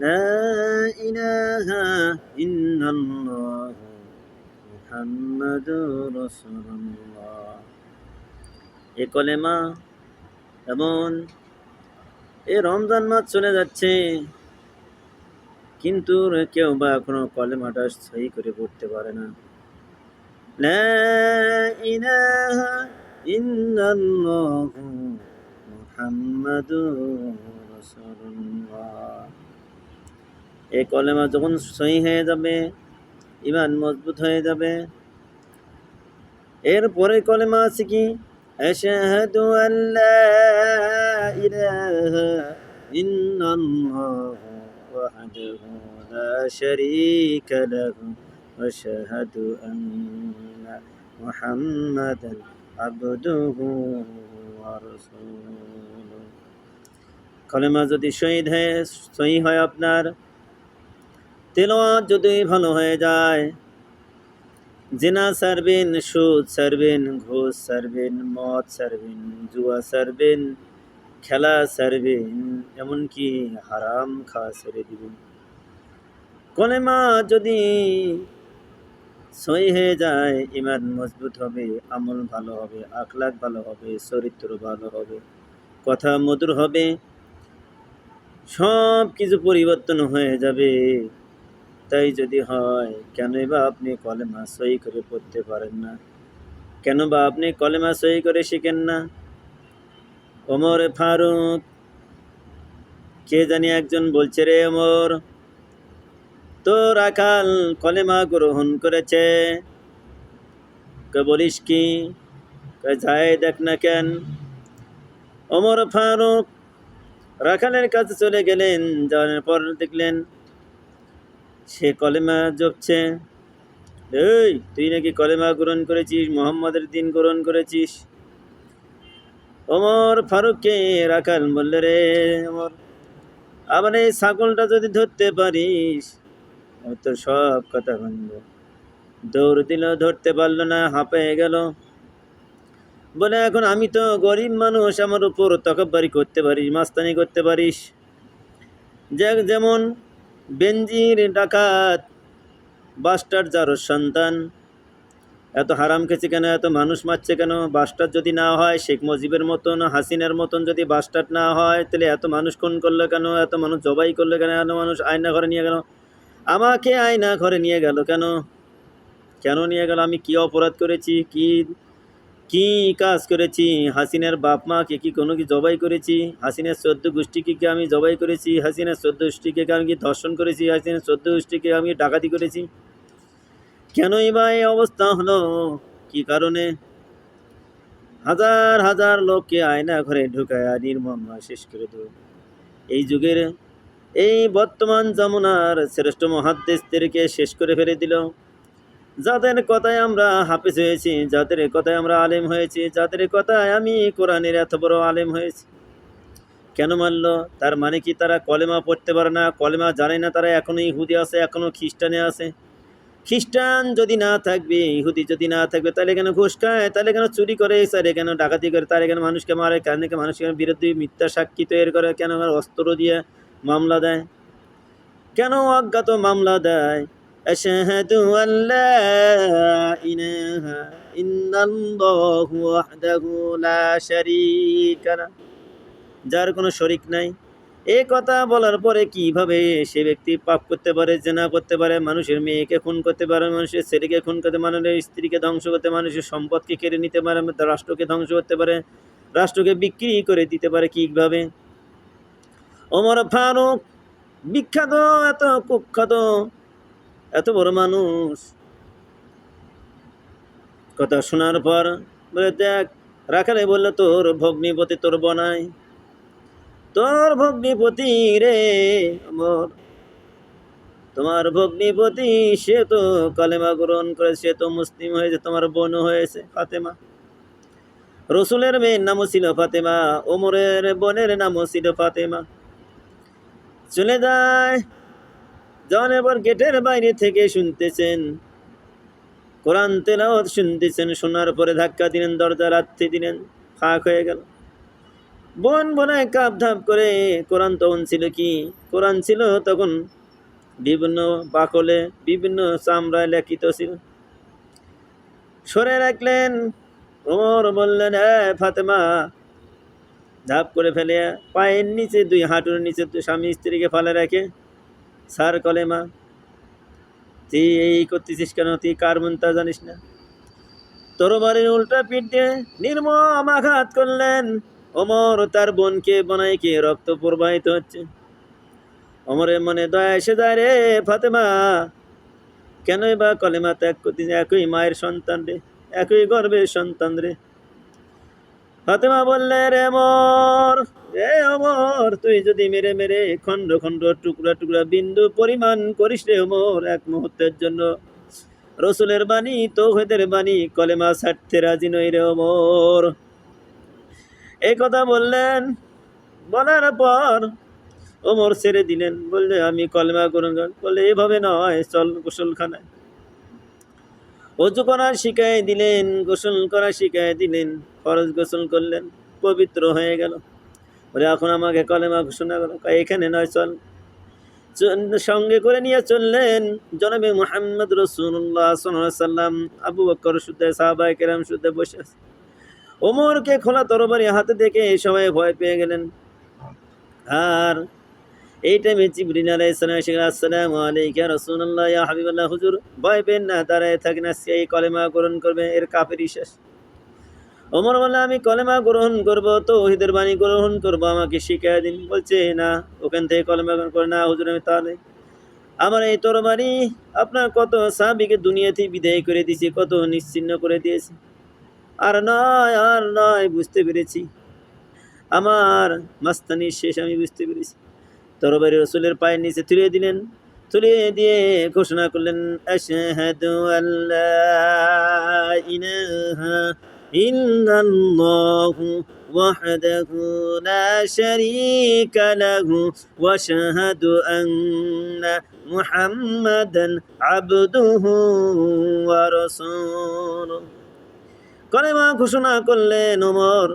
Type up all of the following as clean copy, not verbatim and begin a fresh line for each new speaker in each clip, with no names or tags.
লা ইলাহা ইল্লাল্লাহ মুহাম্মাদুর রাসূলুল্লাহ। এ কলেমা এমন, এ রমজান মাস চলে যাচ্ছে, কিন্তু কেউ বা এখনো কলেমাটা সহি করে পড়তে পারে না। লা ইলাহা ইল্লাল্লাহ মুহাম্মাদুর রাসূলুল্লাহ। এই কলেমা যখন সহি হয়ে যাবে, ঈমান মজবুত হয়ে যাবে, এরপরে কলেমা আছে কি, আশহাদু আল্লা ইলাহা ইল্লাল্লাহ ওয়াহদাহু লা শারীকা লাহু ওয়া আশহাদু আন্না মুহাম্মাদান আবদুহু ওয়া রাসূলুহু। কলেমা যদি সহি হয় আপনার, তেলাওয়াত যদি ভালো হয়ে যায়, জিনা ছাড়বেন, সুদ ছাড়বেন, ঘুষ ছাড়বেন, মদ ছাড়বেন, জুয়া ছাড়বেন, খেলা ছাড়বেন, এমনকি হারাম খাওয়া ছেড়ে দিবেন। কলেমা যদি সহি হয়ে যায়, ঈমান মজবুত হবে, আমল ভালো হবে, আখলাক ভালো হবে, চরিত্র ভালো হবে, কথা মধুর হবে, সব কিছু পরিবর্তন হয়ে যাবে। তাই যদি হয়, কেনই বা আপনি কলেমা সহি করে পড়তে পারেন না? কেন বা আপনি কলেমা সহি করে শিখেন না? ওমর ফারুক, কে জানি একজন বলছে, রে ওমর, তোর আকাল কলেমা গ্রহণ করেছে। বলিস কি? যাই দেখ না কেন। ওমর ফারুক রাখালের কাছে চলে গেলেন, যাওয়ার পর দেখলেন সে কলেমা জপছে। এই, তুই নাকি কলেমা গ্রহণ করেছিস, মোহাম্মদের দিন গ্রহণ করেছিস? ওমর ফারুককে রাখাল বললে, রে ওমর, আবার এই ছাগলটা যদি ধরতে পারিস, তো সব কথা ভাঙব। দৌড় দিল, ধরতে পারলো না, হাঁপিয়ে গেল। বলে, এখন আমি তো গরিব মানুষ, আমার উপর তকব্বারি করতে পারিস, মাস্তানি করতে পারিস? যেমন বেনজির, ডাকাত, বাস্টার জারোর সন্তান, এত হারাম খেয়েছে কেন, এত মানুষ মারছে কেন? বাস্টার যদি না হয়, শেখ মুজিবের মতন, হাসিনার মতন যদি বাস্টার না হয়, তাহলে এত মানুষ খুন করলো কেন, এত মানুষ জবাই করলো কেন, এত মানুষ আয়না ঘরে নিয়ে গেল? আমাকে আয়না ঘরে নিয়ে গেল কেন? কেন নিয়ে গেল? আমি কি অপরাধ করেছি? কি কি কাজ করেছি? হাসিনার বাপ মাকে কি কোনো কি জবাই করেছি? হাসিনার 14 গোষ্ঠীকে কি আমি জবাই করেছি? হাসিনার 14 গোষ্ঠীকে আমি কি ধর্ষণ করেছি? হাসিনার 14 গোষ্ঠীকে আমি ডাকাতি করেছি? কেনই বা এই অবস্থা হলো? কি কারণে? হাজার হাজার লোককে আয়না ঘরে ঢুকায় নির্মম শেষ করে দেব। এই যুগের, এই বর্তমান জামানার শ্রেষ্ঠ মুহাদ্দিসদেরকে শেষ করে ফেলে দিল। যাদের কথায় আমরা হাফেজ হয়েছি, যাদের কথায় আমরা আলেম হয়েছি, যাদের কথায় আমি কোরআনের এত বড় আলেম হয়েছি, কেন মারল? তার মানে কি তারা কলেমা পড়তে পারে না, কলেমা জানে না? তারা এখনো ইহুদি আছে, এখনো খ্রিস্টানে আছে। খ্রিস্টান যদি না থাকবে, ইহুদি যদি না থাকবে, তাহলে কেন ঘুষ খায়, তাহলে কেন চুরি করে, তাহলে কেন ডাকাতি করে, তাহলে কেন মানুষকে মারে, কেন মানুষের বিরুদ্ধে মিথ্যা সাক্ষী তৈরি করে, কেন অস্ত্র দিয়ে মামলা দেয়, কেন অজ্ঞাত মামলা দেয়? আশহাদু আল্লা ইলাহা ইল্লাল্লাহু ওয়াহদাহু লা শারীকা লাহু, যার কোনো শরীক নাই। এই কথা বলার পরে কিভাবে সে ব্যক্তি পাপ করতে পারে, জেনা করতে পারে, মানুষের মেয়েকে খুন করতে পারে, মানুষের ছেলেকে খুন করতে, মানুষের স্ত্রীকে ধ্বংস করতে, মানুষের সম্পদকে কেড়ে নিতে পারে, রাষ্ট্রকে ধ্বংস করতে পারে, রাষ্ট্রকে বিক্রি করে দিতে পারে কিভাবে? ওমর ফারুক, বিখ্যাত, এত কুখ্যাত, এত বড় মানুষ, কথা শোনার পর বলে, দেখ, রাখালে বললো, তোর ভগ্নিপতি তোর বনাই, তোর ভগ্নিপতি রে ওমর, তোমার ভগ্নিপতি, সে তো কালেমা গ্রহণ করে, সে তো মুসলিম হয়েছে, তোমার বোনও হয়েছে ফাতেমা। রসুলের মেয়ের নামও ছিল ফাতেমা, ওমরের বোনের নামও ছিল ফাতেমা। চলে যায়, যাওয়ার পর গেটের বাইরে থেকে শুনতেছেন কোরআন তেলাওয়াত, শুনতেছেন। শোনার পরে ধাক্কা দিলেন, দরজা লাথি দিলেন, ফাঁক হয়ে গেল। বন বনে কাপ ধাপ করে। কোরআন তখন ছিল কি, কোরআন ছিল তখন বিভিন্ন বাকলে, বিভিন্ন চামড়ায় লেখিত ছিল। সরে রাখলেন। ওমর বললেন, ফাতেমা, ধাপ করে ফেলে পায়ের নিচে, দুই হাঁটুর নিচে স্বামী স্ত্রীকে ফেলে রাখে, সার কলেমা। তুই এই করতেছিস কেন? তুই কার মন তা জানিস না? তরবারির উল্টা পিঠ দিয়ে নির্মম আঘাত করলেন। ওমর তার বোনকে বনাইকে, রক্ত প্রবাহিত হচ্ছে। ওমরের মনে দয়া এসে যায়, রে ফাতেমা, কেনই বা কলেমা ত্যাগ করতেছে? একই মায়ের সন্তান রে, একই গর্ভের সন্তান রে। ফাতেমা বললে, রে ওমর, তুই যদি মেরে মেরে খণ্ড খণ্ড, টুকরা টুকরা, বিন্দু পরিমাণ করিস রে ওমর, এক মুহূর্তের জন্য রসুলের বাণী, তৌহিদের বাণী, কলেমা ছাড়তে রাজি নই রে ওমর। এই কথা বললেন। বলার পর ওমর ছেড়ে দিলেন, বললে, আমি কলেমা গ্রহণ করব। বললে, এভাবে নয়, চল গোসলখানায়। অজু করা শিখাই দিলেন, গোসল করা শিখাই দিলেন। ফরজ গোসল করলেন, পবিত্র হয়ে গেল। বলে, এখন আমাকে কলেমা ঘোষণা করো। এখানে নয়, চল। সঙ্গে করে নিয়ে চললেন জনাবে মুহাম্মদ রাসূলুল্লাহ সাল্লাল্লাহু আলাইহি সাল্লাম। আবু বকর সুদ্ধে, সাহাবায়ে কেরাম সুদ্ধে বসে আছে। ওমরকে খোলা তরবারি হাতে দেখে সবাই ভয় পেয়ে গেলেন। আর এই টাইমে জিবরিল আলাইহিস সালাম এসে, আসসালামু আলাইকা ইয়া রাসূলুল্লাহ, ইয়া হাবিবাল্লাহ। হুজুর, ভয় পেন না, দাঁড়ায় থাকেন, আজকে এই কলেমা গ্রহণ করবে, এর কাফেরই শেষ। ওমর বলল, আমি কলেমা গ্রহণ করবো, তৌহিদের বাণী গ্রহণ করবো, আমাকে শিখিয়ে দিন। বলছে, না, ওখান থেকে কলেমা গ্রহণ করে না হুজুর, আমি তা নেই। আমার এই তরবারি আপনার কত সাহাবীকে দুনিয়াতে বিদায় করে দিয়েছে, কত নিশ্চিহ্ন করে দিয়েছে। আর নয়, আর নয়, বুঝতে পেরেছি, আমার মাস্তানি শেষ, আমি বুঝতে পেরেছি। তরবারি রসুলের পায়ের নিচে তুলে দিলেন। তুলে দিয়ে ঘোষণা করলেন, আশহাদু আল্লা ইলাহা ইল্লাল্লাহু ওয়াহদাহু লা শারীকা লাহু ওয়া আশহাদু আন্না মুহাম্মাদান আবদুহু ওয়া রাসূলুহু। কলেমা ঘোষণা করলেন ওমর।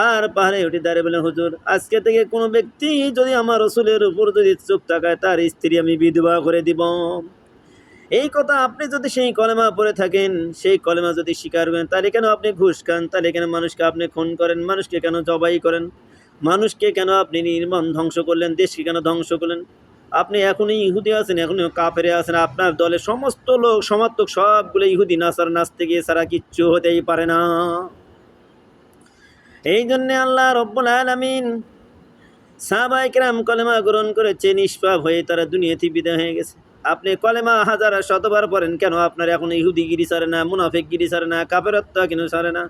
আর পাহাড়ে উঠে দাঁড়িয়ে বলেন, হুজুর, আজকে থেকে কোনো ব্যক্তি যদি আমার রসুলের উপর যদি চোখ তাকায়, তার স্ত্রী আমি বিধবা করে দিব। এই কথা আপনি যদি সেই কলেমা পড়ে থাকেন, সেই কলেমা যদি স্বীকার করেন, তাহলে কেন আপনি ঘুষ খান? তাহলে কেন মানুষকে আপনি খুন করেন? মানুষকে কেন জবাই করেন? মানুষকে কেন আপনি নির্মম ধ্বংস করলেন? দেশকে কেন ধ্বংস করলেন? আপনি এখনই ইহুদি আছেন, এখনই কাফেরে আছেন। আপনার দলের সমস্ত লোক সমর্থক সবগুলো ইহুদি, নাসার নাচতে গিয়ে ছাড়া কিচ্ছু হতেই পারে না। এই জন্যে আল্লাহ রব্বুল আলামিন, সাহাবায়ে কেরাম কলেমা গ্রহণ করেছে, নিষ্পাপ হয়ে তারা দুনিয়াতে বিদায় হয়ে গেছে। আপনি কলেমা হাজার শতবার পড়েন, কেন আপনার এখন ইহুদিগিরি ছাড়ে না, মুনাফিকগিরি ছাড়ে না, কাফেরত্ব কেন ছাড়ে না?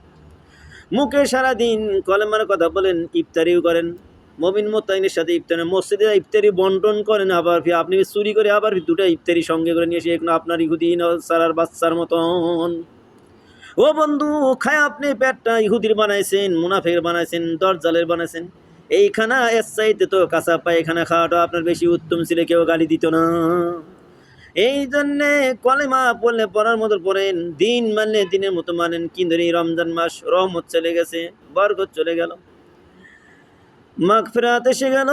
মুখে সারাদিন কলেমার কথা বলেন, ইফতারিও করেন, মমিন মোতাইনের সাথে ইফতারি, মসজিদে ইফতারি বন্টন করেন, আবার আপনি চুরি করে আবার দুটা ইফতারি সঙ্গে করে নিয়ে এসে এখন আপনার ইহুদি সারার বাচ্চার মতন। ও বন্ধু, খায় আপনি পেটটা ইহুদির বানাইছেন, মুনাফের বানাইছেন, দরজালের বানাইছেন। এইখানা এর চাইতে তো কাঁচা পায়খানা খাওয়াটা আপনার বেশি উত্তম ছিল, কেউ গালি দিত না। এই জন্যে কলেমা পড়লে পড়ার মতো পড়েন, দিন মানলে দিনের মতো মানেন। কিন্তু এই রমজান মাস, রহমত চলে গেছে, বরকত চলে গেল, মাগফিরাত এসে গেল।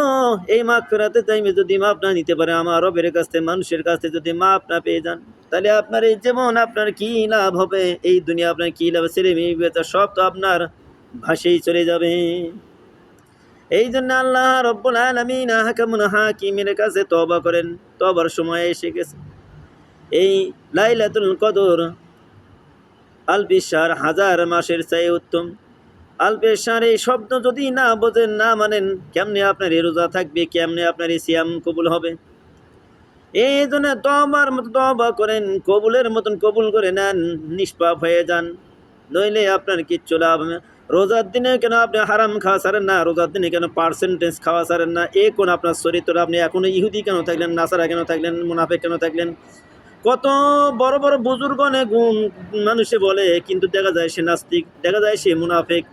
এই মাগফিরাতের টাইমে যদি মাপ না নিতে পারে আমার রবের কাছ থেকে, মানুষের কাছ থেকে যদি মাপ না পেয়ে যান, তাহলে আপনার এই জীবন আপনার কি লাভ হবে? এই দুনিয়া আপনার কি লাভ? ছেলে মেয়ে বেচা সব তো আপনার ভাসেই চলে যাবে। এই জন্য আল্লাহ রব্বুল আলামিন আহকামুল হাকিমের কাছে তওবা করেন। তওবার সময় এসে গেছে। এই লাইলাতুল কদর আলফি শাহর, হাজার মাসের চেয়ে উত্তম। আলফে শাহর এই শব্দ যদি না বোঝেন, না মানেন, কেমনে আপনার এই রোজা থাকবে, কেমনে আপনার এই সিয়াম কবুল হবে? এই জন্য তওবার মতো তওবা করেন, কবুলের মতন কবুল করে নেন, নিষ্পাপ হয়ে যান, নইলে আপনার কিচ্ছু লাভ হবে না। রোজার দিনে কেন আপনি হারাম খাওয়া ছাড়েন না? রোজার দিনে কেন পার্সেন্টেজ খাওয়া ছাড়েন না? এ কোন আপনার চরিত্র? আপনি এখনো ইহুদি কেন থাকলেন? নাসারা কেন থাকলেন? মুনাফিক কেন থাকলেন? কত বড় বড় বুজুর্গনে গুণ মানুষে বলে, কিন্তু দেখা যায় সে নাস্তিক, দেখা যায় সে মুনাফিক।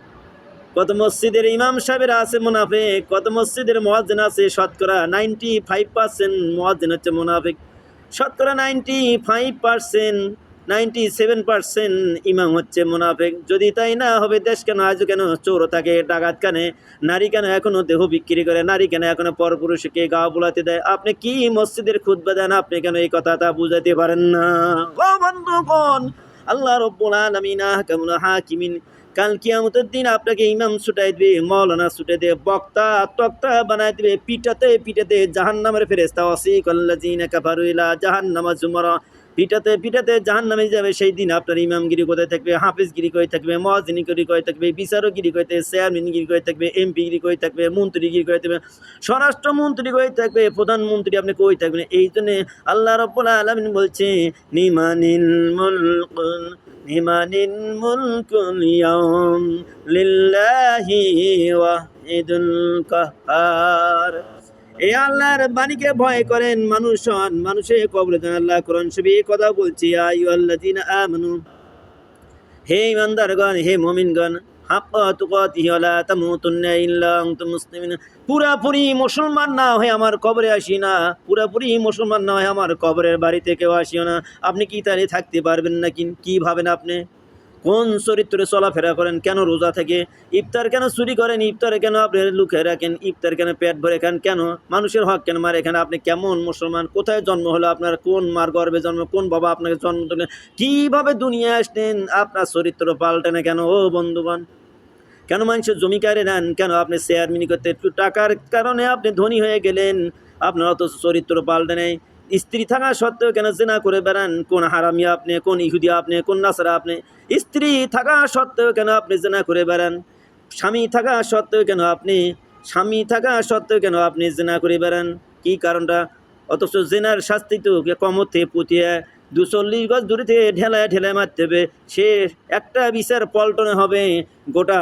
কত মসজিদের ইমাম সাহেবেরা আছে মুনাফিক, কত মসজিদের মুয়াজ্জিন আছে, শতকরা 95% মুয়াজ্জিন হচ্ছে মুনাফিক। শতকরা 95% 97% ইমাম হচ্ছে মুনাফিক। যদি তাই না হবে, দেশ কেন আজও কেন চোর থাকে, ডাকাত কেন, নারী কেন এখনো দেহ বিক্রি করে, নারী কেন এখনো পরপুরুষকে গা বুলাতে দেয়? আপনি কি মসজিদের খুতবা দেন? আপনি কেন এই কথাটা বুঝাতে পারেন না? ও বন্ধুগণ, আল্লাহ রাব্বুল আলামিন আহকামুল হাকিমিন কাল কিয়ামতের দিন আপনাকে ইমাম ছুটাই দিবে, মাওলানা ছুটাই দিবে, বক্তা তক্তা বানাই দিবে, পিটাতে পিটাতে জাহান্নামের ফেরেশতা ওয়াসিকাল্লাযিনা কাফারু ইলা জাহান্নামা যুমারা, পিটাতে পিটাতে জাহান্নামে যাবে। সেই দিন আপনার ইমামগিরি কোথায় থাকবে, হাফিজগিরি কোথায় থাকবে, মুয়াজ্জিনগিরি কোথায় থাকবে, বিচারকগিরি কোথায় থাকবে, চেয়ারম্যানগিরি কোথায় থাকবে, এমপিগিরি কোথায় থাকবে, মন্ত্রীগিরি কোথায় থাকবে, স্বরাষ্ট্রমন্ত্রী কোথায় থাকবে, প্রধানমন্ত্রী আপনি কই থাকবেন? এই জন্য আল্লাহ রাব্বুল আলামিন বলছে লিমানিল মুলকুল ইয়াউম লিল্লাহি ওয়াহিদুল কাহ্হার। এই আল্লাহর বাণীকে ভয় করেন, মানুষ হন, মানুষের কবরে দেন। আল্লাহ কোরআন শরীফে কথা বলছি, আইয়ুহাল্লাযীনা আমানু, হে ইমানদারগণ, হে মুমিনগণ, হাক্কা তুকাতিহি ওয়া লা তামুতুন্না ইল্লা আনতুম মুসলিমিন। পুরাপুরি মুসলমান না হয়ে আমার কবরে আসি না, পুরাপুরি মুসলমান না হয়ে আমার কবরের বাড়িতে কেউ আসিও না। আপনি কি তাহলে থাকতে পারবেন নাকি? কি ভাবেন আপনি? কোন চরিত্রে চলাফেরা করেন? কেন রোজা থেকে? ইফতার কেন চুরি করেন? ইফতারে কেন আপনি লুকিয়ে রাখেন? ইফতার কেন পেট ভরে খান? কেন মানুষের হক কেন মারে খান? আপনি কেমন মুসলমান? কোথায় জন্ম হলো আপনার? কোন মার গর্ভে জন্ম? কোন বাবা আপনাকে জন্ম দিলেন? কীভাবে দুনিয়া আসলেন? আপনার চরিত্র পাল্টে না কেন? ও বন্ধুগণ, কেন মানুষের জমি কারে নেন? কেন আপনি চেয়ারম্যানি করতে একটু টাকার কারণে আপনি ধনী হয়ে গেলেন? আপনার অত চরিত্র পাল্টে নেই। স্ত্রী থাকা সত্ত্বেও কেন জিনা করে বেড়ান? কোন হারামি আপনি? কোন ইহুদি আপনি? কোন নাসারা আপনি? স্ত্রী থাকা সত্ত্বেও কেন আপনি জিনা করে বেড়ান? স্বামী থাকা সত্ত্বেও কেন আপনি জিনা করে বেড়ান? কি কারণটা? অথচ জেনার শাস্তি তো কম হতে পুঁতিয়ে 240 গজ দূরে থেকে ঢেলায় ঢেলায় মারতে হবে। সে একটা বিচার পল্টনে হবে, গোটা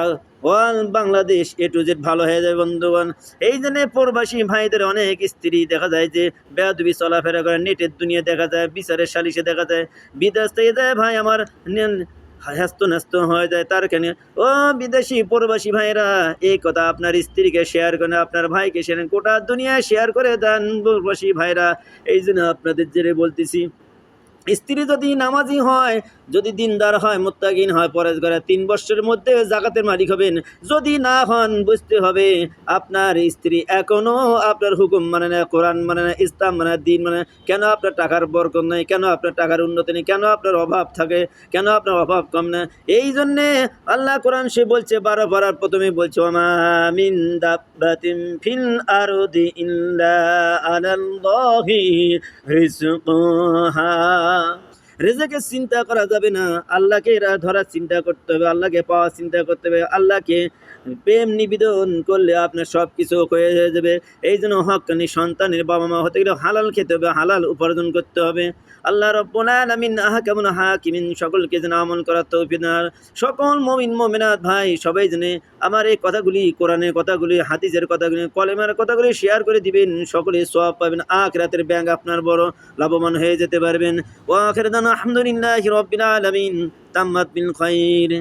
all Bangladesh A to Z ভালো হয়ে যাবে বন্ধুগণ। এই জন্যে প্রবাসী ভাইদের অনেক স্ত্রী দেখা যায় যে বেয়াদবি চলাফেরা করে, নেটের দুনিয়া দেখা যায়, বিচারের সালিশে দেখা যায়, বিদেশ থেকে যায় ভাই আমার হ্যাস্ত ন্যস্ত হয়ে যায়। তার কেন ও বিদেশি প্রবাসী ভাইরা, এই কথা আপনার স্ত্রীকে শেয়ার করেন, আপনার ভাইকে শেয়ার করেন, গোটা দুনিয়া শেয়ার করে দেন প্রবাসী ভাইরা। এই জন্য আপনাদের জেরে বলতেছি, স্ত্রী যদি নামাজি হয়, যদি দিনদার হয়, মুত্তাকিন হয়, পরেজগার, 3 বছরের মধ্যে জাকাতের মালিক হবেন। যদি না হন, বুঝতে হবে আপনার স্ত্রী এখনো আপনার হুকুম মানে না, কোরআন মানে না, ইসলাম মানে না, দিন মানে না। কেন আপনার টাকার বরকত নেই? কেন আপনার টাকার উন্নতি নেই? কেন আপনার অভাব থাকে? কেন আপনার অভাব কম না? এই জন্যে আল্লাহ কোরআন সে বলছে 12 পারার প্রথমে বলছে, ওমা মিন দাব্বাতিন ফিল আরদি ইল্লা আলাল্লাহি রিজকুহা। রেজেকের চিন্তা করা যাবে না, আল্লাহকে ধরার চিন্তা করতে হবে, আল্লাহকে পাওয়ার চিন্তা করতে হবে। আল্লাহকে প্রেম নিবেদন করলে আপনার সব কিছু হয়ে যাবে। এই জন্য হক্কানি সন্তানের বাবা মা হতে গেলে হালাল খেতে হবে, হালাল উপার্জন করতে হবে। আল্লাহ রাব্বুল আলামিন আহকামুল হাকিমিন সকলকে যেন আমল করার তৌফিক দান। সকল মুমিন মুমিনাত ভাই সবাই জেনে আমার এই কথাগুলি, কোরআনের কথাগুলি, হাদিসের কথাগুলি, কলেমার কথাগুলি শেয়ার করে দিবেন। সকলে সওয়াব পাবেন, আখিরাতের ব্যাংক আপনার বড় লাভবান হয়ে যেতে পারবেন। ওয়া আখিরু দাওয়ানা আলহামদুলিল্লাহি রাব্বিল আলামিন। তাম্মাত বিল খাইর।